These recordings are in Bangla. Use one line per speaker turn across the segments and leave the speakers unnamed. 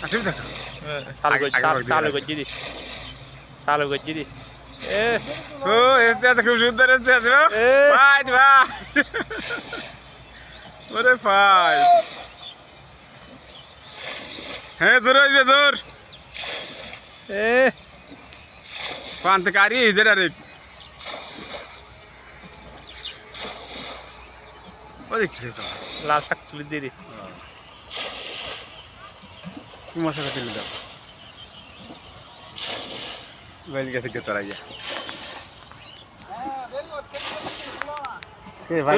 ঠিক দেখো
চালু করছি দি চালু করছি দি
ও এসতে আছে খুব সুন্দর এসতে আছে ফাইট ফাইট ওরে ফাইট হ্যাঁ জোর হইবে জোর পান্তকারী হিজে ডাইরেক্ট ও দেখছি
লাল শাক তুলি দিয়ে রে
মশলা তুলে দাও বাইল গেছে কে তোরা ইয়া কে ভাই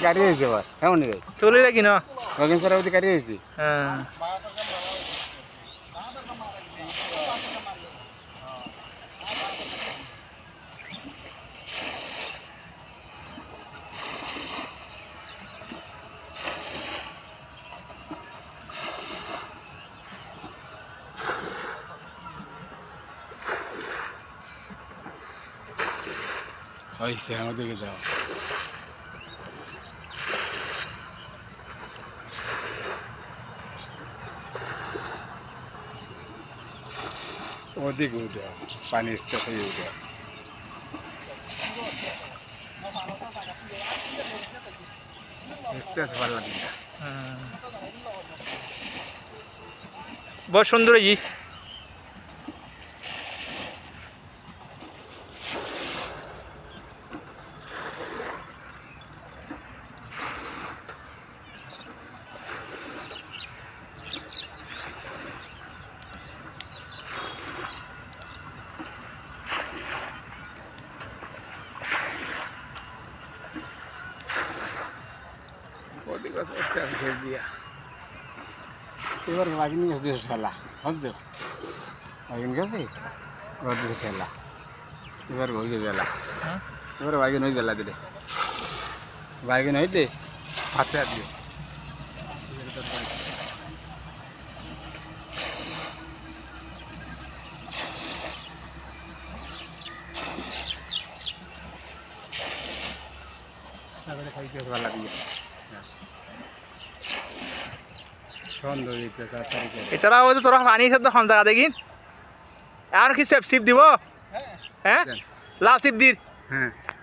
গাড়ি হইছে ভাই কেমন রে
তুলি রাখি না
বাগন সরাবতি গাড়ি হইছে
হ্যাঁ
হইছে আমাদেরকে দাও ওদিকে উঠে পানি আসতে উঠে আসতে আসতে ভালো লাগে
बहुत सुंदर है जी
ওদিকে আসতে আসতে দিয়া এবার বাগিন গেছে ঠেলা বুঝছো বাগিন গেছে এবার দিছে ঠেলা এবার হইবে বেলা এবার বাগিন হই বেলা দিলে বাগিন হইলে হাতে হাত দিয়ে খাইতে ভালো লাগে সুন্দর দিতে তাড়াতাড়ি
इतना हो तो थोड़ा पानी से तो हम जगह देखी यार की सिप सिप दिवो हैं ला सिप दी
হ্যাঁ